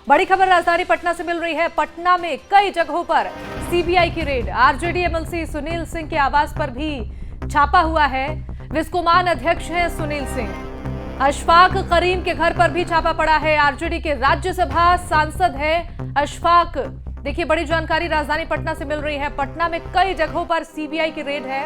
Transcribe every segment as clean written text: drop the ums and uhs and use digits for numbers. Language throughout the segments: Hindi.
बड़ी खबर राजधानी पटना से मिल रही है। पटना में कई जगहों पर सीबीआई की red. RJD MLC Sunil Singh के आवास पर भी छापा हुआ है। विस्कोमान अध्यक्ष हैं सुनील सिंह। अशफाक करीम के घर पर भी छापा पड़ा है। आरजेडी के राज्यसभा सांसद हैं अशफाक। देखिए, बड़ी जानकारी राजधानी पटना से मिल रही है। पटना में कई जगहों पर सीबीआई की रेड है।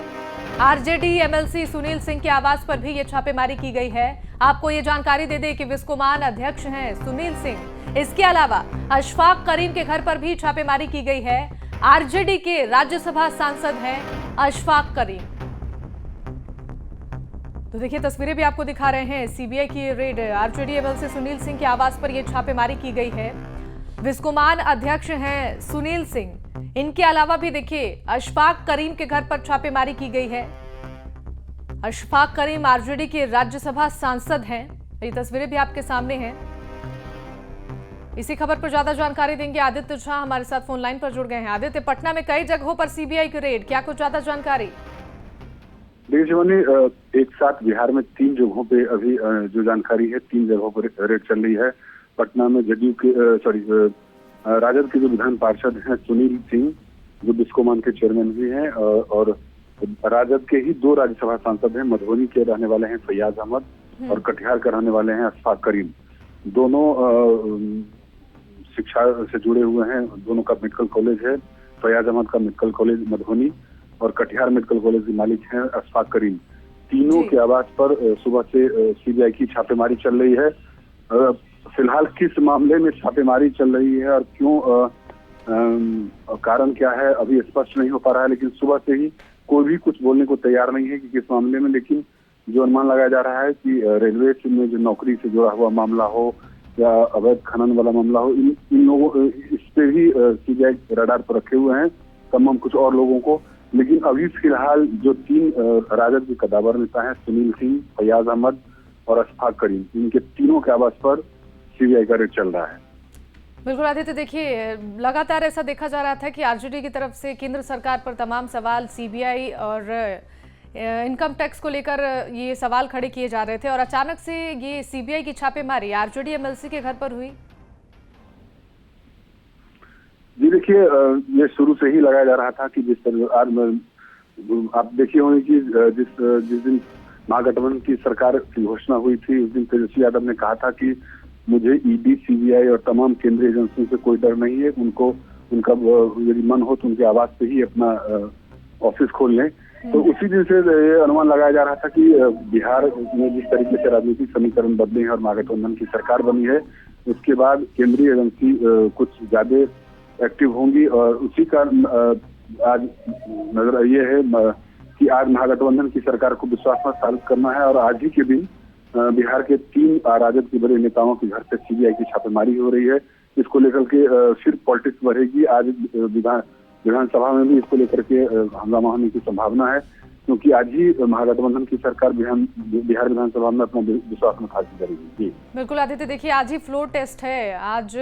आरजेडी एमएलसी सुनील सिंह के आवास पर भी ये छापेमारी की गई है। आपको ये जानकारी दे दें कि विस्कोमान अध्यक्ष हैं सुनील सिंह। इसके अलावा अशफाक करीम के घर पर भी छापेमारी की गई है। आरजेडी के राज्यसभा सांसद हैं अशफाक करीम। तो देखिए, तस्वीरें भी आपको दिखा रहे हैं। सीबीआई की red, RJD MLC Sunil Singh के आवास पर यह छापेमारी की गई है। विस्कोमान अध्यक्ष हैं सुनील सिंह। इनके अलावा भी देखिए, अशफाक करीम के घर पर छापेमारी की गई है। अशफाक करीम आरजेडी के राज्यसभा सांसद हैं। ये तस्वीरें भी आपके सामने हैं। इसी खबर पर ज्यादा जानकारी देंगे आदित्य झा, हमारे साथ फोन लाइन पर जुड़ गए हैं। आदित्य, पटना में कई जगहों पर सीबीआई की रेड, क्या कुछ ज्यादा जानकारी? देखिए शिवानी, एक साथ बिहार में 3 जगहों पे अभी जो जानकारी है, 3 जगहों पर रेड चल रही है। पटना में जदयू के राजद के जो विधान पार्षद हैं सुनील सिंह, जो बिस्कोमान के चेयरमैन भी हैं, और राजद के ही 2 राज्यसभा सांसद हैं। मधुबनी के रहने वाले हैं फैयाज अहमद और कटिहार के रहने वाले हैं अशफाक करीम। दोनों शिक्षा से जुड़े हुए हैं। दोनों का मेडिकल कॉलेज है। फैयाज अहमद का मेडिकल कॉलेज मधुबनी और कटिहार मेडिकल कॉलेज के मालिक हैं अशफाक करीम। तीनों के आवास पर सुबह से सीबीआई की छापेमारी चल रही है। फिलहाल किस मामले में छापेमारी चल रही है और क्यों, कारण क्या है, अभी स्पष्ट नहीं हो पा रहा है। लेकिन सुबह से ही कोई भी कुछ बोलने को तैयार नहीं है कि किस मामले में। लेकिन जो अनुमान लगाया जा रहा है कि रेलवे में जो नौकरी से जुड़ा हुआ मामला हो या अवैध खनन वाला मामला हो, इन लोगों इस पे भी सीबीआई रडार पर रखे हुए हैं, तमाम कुछ और लोगों को। लेकिन अभी फिलहाल जो 3 राजद के कदावर नेता हैं, सुनील सिंह, फैयाज अहमद और अशफाक करीम, इनके तीनों के आवास पर सीबीआई का रेड चल रहा है। बिल्कुल आदित्य, देखिए, लगातार ऐसा देखा जा रहा था कि आरजेडी की तरफ से केंद्र सरकार पर तमाम सवाल सीबीआई और इनकम टैक्स को लेकर ये सवाल खड़े किए जा रहे थे, और अचानक से ये सीबीआई की छापेमारी आरजेडी एमएलसी के घर पर हुई। जी देखिए, ये शुरू से ही लगाया जा रहा था कि जिस तरह आज आप देखिए होंगे कि जिस दिन महागठबंधन की सरकार की घोषणा हुई थी, उस दिन तेजस्वी यादव ने कहा था कि मुझे ईडी, सीबीआई और तमाम केंद्रीय एजेंसियों से कोई डर नहीं है। उनका यदि मन हो तो उनके आवास पे ही अपना ऑफिस खोल लें। तो उसी दिन से ये अनुमान लगाया जा रहा था कि बिहार में जिस तरीके से राजनीतिक समीकरण बदले हैं और महागठबंधन की सरकार बनी है, उसके बाद केंद्रीय एजेंसी कुछ ज्यादा एक्टिव होंगी। और उसी का आज नजर ये है कि आज महागठबंधन की सरकार को विश्वास मत साबित करना है। और आज ही के दिन बिहार के 3 राजद के बड़े नेताओं के घर पे सीबीआई की छापेमारी हो रही है। इसको लेकर के फिर पॉलिटिक्स बढ़ेगी। आज विधानसभा में भी इसको लेकर के हंगामा होने की संभावना है, क्योंकि आज ही महागठबंधन की सरकार बिहार विधानसभा में अपना विश्वास मत हासिल करेगी। जी बिल्कुल आदित्य, देखिए, आज ही फ्लोर टेस्ट है। आज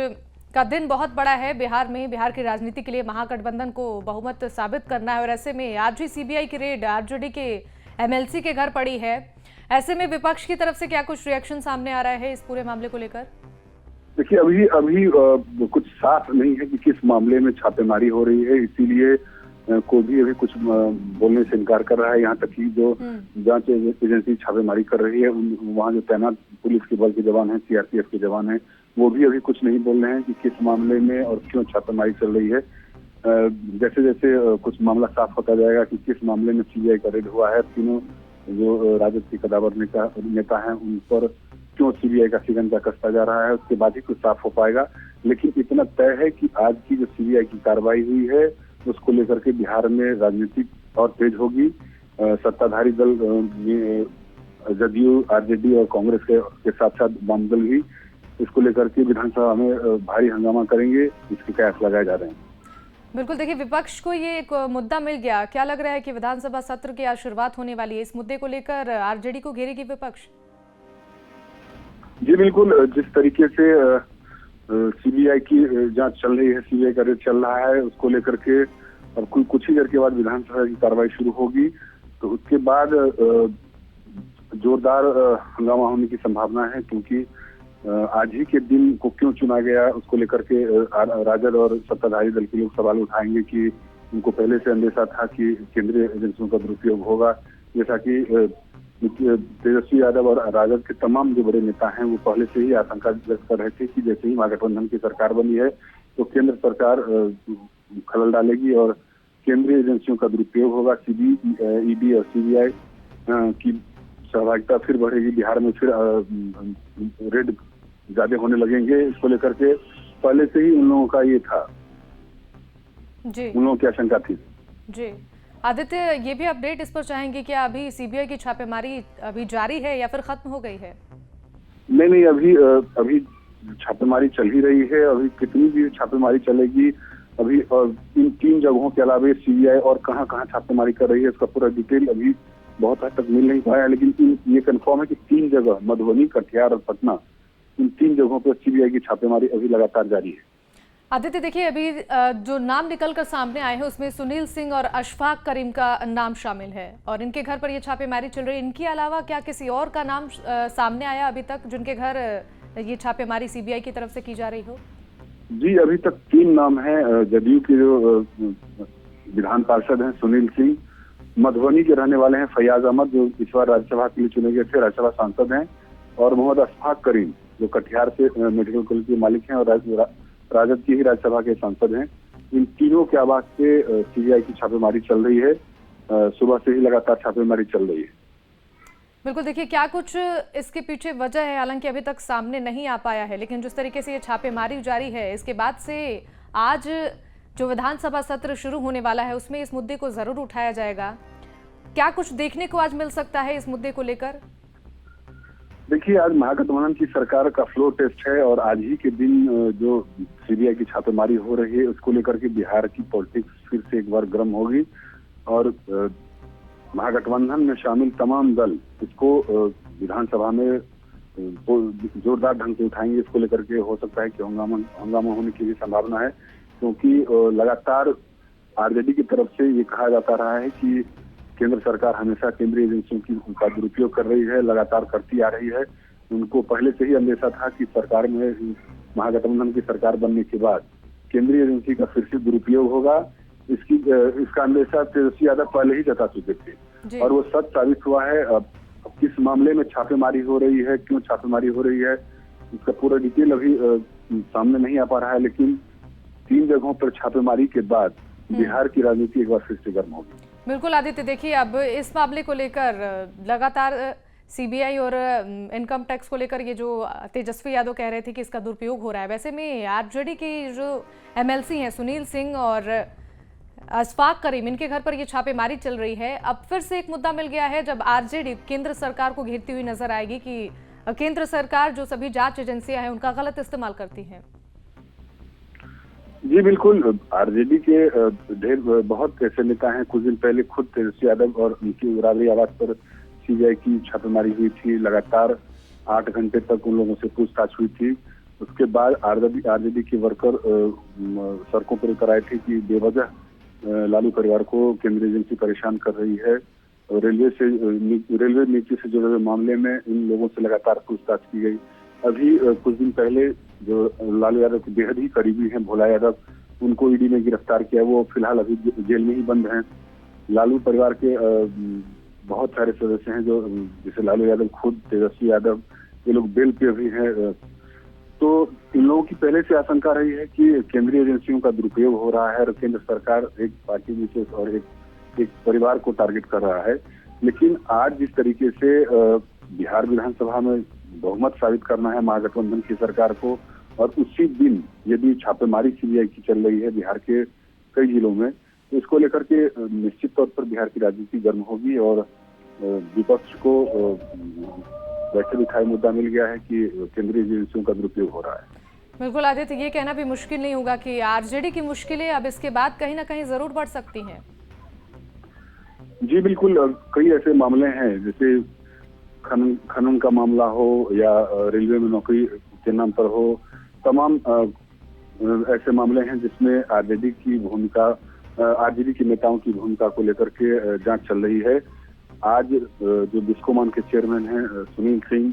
का दिन बहुत बड़ा है बिहार में। बिहार की राजनीति के लिए महागठबंधन को बहुमत साबित करना है, और ऐसे में आज ही सीबीआई की रेड आरजेडी के एमएलसी के घर पड़ी है। ऐसे में विपक्ष की तरफ से क्या कुछ रिएक्शन सामने आ रहा है इस पूरे मामले को लेकर? देखिए, अभी कुछ साफ नहीं है कि किस मामले में छापेमारी हो रही है, इसीलिए कोई भी अभी कुछ बोलने से इनकार कर रहा है। यहाँ तक कि जो जांच एजेंसी छापेमारी कर रही है, वहाँ जो तैनात पुलिस के बल के जवान हैं, सीआरपीएफ के जवान हैं, वो भी अभी कुछ नहीं बोल रहे हैं कि किस मामले में और क्यों छापेमारी चल रही है। जैसे जैसे कुछ मामला साफ होता जाएगा कि किस मामले में सीबीआई का रेड हुआ है, तीनों जो राजद के कदावर नेता हैं, उन पर क्यों सीबीआई का शिकंजा कसता जा रहा है, उसके बाद ही कुछ साफ हो पाएगा। लेकिन इतना तय है कि आज की जो सीबीआई की कार्रवाई हुई है, उसको लेकर के बिहार में राजनीतिक और तेज होगी। सत्ताधारी दल जदयू, आरजेडी और कांग्रेस के साथ साथ वाम दल भी इसको लेकर के विधानसभा में भारी हंगामा करेंगे। इसके कयास लगाए जा रहे हैं। बिल्कुल, देखिए, विपक्ष को ये एक मुद्दा मिल गया। क्या लग रहा है कि विधानसभा सत्र की आज शुरुआत होने वाली है, इस मुद्दे को लेकर आरजेडी को घेरेगी विपक्ष? जी बिल्कुल, जिस तरीके से सीबीआई की जांच चल रही है, सीबीआई का रेड चल रहा है, उसको लेकर के अब कुछ ही देर के बाद विधानसभा की कार्रवाई शुरू होगी। तो उसके बाद जोरदार हंगामा होने की संभावना है, क्योंकि आज ही के दिन को क्यों चुना गया, उसको लेकर के राजद और सत्ताधारी दल के लोग सवाल उठाएंगे कि उनको पहले से अंदेशा था कि केंद्रीय एजेंसियों का दुरुपयोग होगा। जैसा कि तेजस्वी यादव और राजद के तमाम जो बड़े नेता हैं वो पहले से ही आशंका व्यक्त कर रहे थे कि जैसे ही महागठबंधन की सरकार बनी है तो केंद्र सरकार खलल डालेगी और केंद्रीय एजेंसियों का दुरुपयोग होगा। ईडी और सीबीआई की सहभागिता फिर बढ़ेगी, बिहार में फिर रेड ज्यादा होने लगेंगे। इसको लेकर के पहले से ही उन लोगों का ये था, जी उन लोगों की आशंका थी। जी आदित्य, ये भी अपडेट इस पर चाहेंगे क्या अभी सीबीआई की छापेमारी अभी जारी है या फिर खत्म हो गई है? नहीं, अभी छापेमारी चल ही रही है। अभी कितनी भी छापेमारी चलेगी, अभी इन 3 जगहों के अलावा सीबीआई और कहां छापेमारी कर रही है इसका पूरा डिटेल अभी बहुत हद तक मिल नहीं पाया। लेकिन ये कंफर्म है कि 3 जगह मधुबनी, कटिहार और पटना, इन 3 जगहों पर सीबीआई की छापेमारी अभी लगातार जारी है। आदित्य देखिए, अभी जो नाम निकल कर सामने आए हैं उसमें सुनील सिंह और अशफाक करीम का नाम शामिल है और इनके घर पर ये छापेमारी चल रही है। इनके अलावा क्या किसी और का नाम सामने आया अभी तक जिनके घर ये छापेमारी सीबीआई की तरफ से की जा रही हो? जी, अभी तक 3 नाम हैं। जदयू के जो विधान पार्षद हैं सुनील सिंह, मधुबनी के रहने वाले हैं फैयाज अहमद जो इस बार राज्यसभा के लिए चुने गए थे, राज्यसभा सांसद हैं, और मोहम्मद अशफाक करीम जो कटिहार से मेडिकल कॉलेज के मालिक हैं और राजद की ही राज्यसभा के सांसद हैं। इन तीनों के आवाज से सीबीआई की छापेमारी चल रही है। सुबह से ही लगातार छापेमारी चल रही है। बिल्कुल, देखिए क्या कुछ इसके पीछे वजह है, हालांकि अभी तक सामने नहीं आ पाया है, लेकिन जिस तरीके से ये छापेमारी जारी है इसके बाद से आज जो विधानसभा सत्र शुरू होने वाला है उसमें इस मुद्दे को जरूर उठाया जाएगा। क्या कुछ देखने को आज मिल सकता है इस मुद्दे को लेकर? देखिए, आज महागठबंधन की सरकार का फ्लोर टेस्ट है और आज ही के दिन जो सीबीआई की छापेमारी हो रही है उसको लेकर के बिहार की पॉलिटिक्स फिर से एक बार गर्म होगी और महागठबंधन में शामिल तमाम दल इसको विधानसभा में जोरदार ढंग से उठाएंगे। इसको लेकर के हो सकता है कि हंगामा होने की भी संभावना है, क्योंकि लगातार आरजेडी की तरफ से ये कहा जाता रहा है कि केंद्र सरकार हमेशा केंद्रीय एजेंसियों का दुरुपयोग कर रही है, लगातार करती आ रही है। उनको पहले से ही अंदेशा था कि सरकार में महागठबंधन की सरकार बनने के बाद केंद्रीय एजेंसी का फिर से दुरुपयोग होगा। इसका अंदेशा तेजस्वी यादव पहले ही जता चुके थे और वो सच साबित हुआ है। अब किस मामले में छापेमारी हो रही है, क्यों छापेमारी हो रही है, इसका पूरा डिटेल अभी सामने नहीं आ पा रहा है, लेकिन 3 जगहों पर छापेमारी के बाद बिहार की राजनीति एक बार फिर से गर्म होगी। बिल्कुल आदित्य, देखिए अब इस मामले को लेकर लगातार सीबीआई और इनकम टैक्स को लेकर ये जो तेजस्वी यादव कह रहे थे कि इसका दुरुपयोग हो रहा है, वैसे में आरजेडी की जो एमएलसी हैं सुनील सिंह और अशफाक करीम, इनके घर पर ये छापेमारी चल रही है। अब फिर से एक मुद्दा मिल गया है जब आरजेडी केंद्र सरकार को घेरती हुई नजर आएगी कि केंद्र सरकार जो सभी जांच एजेंसियां हैं उनका गलत इस्तेमाल करती है। जी बिल्कुल, आरजेडी के बहुत ऐसे नेता हैं। कुछ दिन पहले खुद तेजस्वी यादव और उनकी बराबरी आवाज पर सीबीआई की छापेमारी हुई थी। लगातार 8 घंटे तक उन लोगों से पूछताछ हुई थी। उसके बाद आरजेडी के वर्कर सड़कों पर उतर आए थे कि बेवजह लालू परिवार को केंद्रीय एजेंसी परेशान कर रही है। रेलवे नीति से जुड़े हुए मामले में इन लोगों से लगातार पूछताछ की गई। अभी कुछ दिन पहले जो लालू यादव के बेहद ही करीबी हैं भोला यादव, उनको ईडी ने गिरफ्तार किया। वो फिलहाल अभी जेल में ही बंद हैं। लालू परिवार के बहुत सारे सदस्य हैं जो जैसे लालू यादव खुद, तेजस्वी यादव, ये लोग बेल पे भी हैं। तो इन लोगों की पहले से आशंका रही है कि केंद्रीय एजेंसियों का दुरुपयोग हो रहा है और केंद्र सरकार एक पार्टी विशेष और एक परिवार को टारगेट कर रहा है। लेकिन आज जिस तरीके से बिहार विधानसभा में बहुमत साबित करना है महागठबंधन की सरकार को, और उसी दिन यदि छापेमारी सीबीआई की चल रही है बिहार के कई जिलों में, तो इसको लेकर के निश्चित तौर पर बिहार की राजनीति गर्म होगी और विपक्ष को बैठे बिठाए मुद्दा मिल गया है कि केंद्रीय एजेंसियों का दुरुपयोग हो रहा है। बिल्कुल आदित्य, ये कहना भी मुश्किल नहीं होगा कि आरजेडी की मुश्किलें अब इसके बाद कहीं ना कहीं जरूर बढ़ सकती हैं। जी बिल्कुल, कई ऐसे मामले हैं जैसे खनन का मामला हो या रेलवे में नौकरी के नाम पर हो, तमाम ऐसे मामले हैं जिसमें आरजेडी के नेताओं की भूमिका को लेकर के जांच चल रही है। आज जो बिस्कोमान के चेयरमैन हैं सुनील सिंह,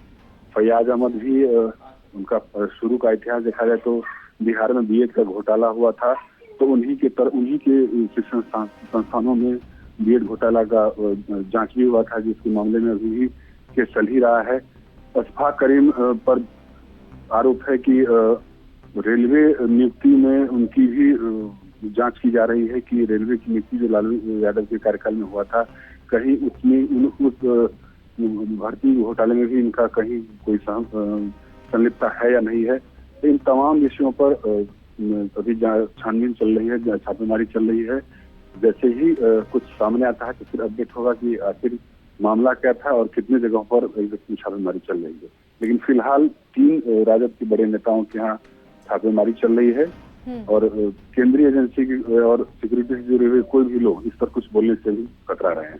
फैयाज अहमद भी उनका शुरू का इतिहास देखा जाए तो बिहार में बीएड का घोटाला हुआ था, तो उन्हीं के शिक्षण संस्थानों में बीएड घोटाला का जांच भी हुआ था, जिसके मामले में अभी भी केस चल ही रहा है। अशफाक करीम पर आरोप है कि रेलवे नियुक्ति में उनकी भी जांच की जा रही है कि रेलवे की नियुक्ति जो लालू यादव के कार्यकाल में हुआ था, कहीं उसमें उस भर्ती घोटाले में भी इनका कहीं कोई संलिप्तता है या नहीं है। तो इन तमाम विषयों पर अभी छानबीन चल रही है, छापेमारी चल रही है। जैसे ही कुछ सामने आता है तो फिर अपडेट होगा कि आखिर मामला क्या था और कितने जगहों पर छापेमारी चल रही है। लेकिन फिलहाल 3 राजद के बड़े नेताओं के यहाँ छापेमारी चल रही है और केंद्रीय एजेंसी की और सिक्योरिटी से जुड़े हुए कोई भी लोग इस पर कुछ बोलने से भी कतरा रहे हैं।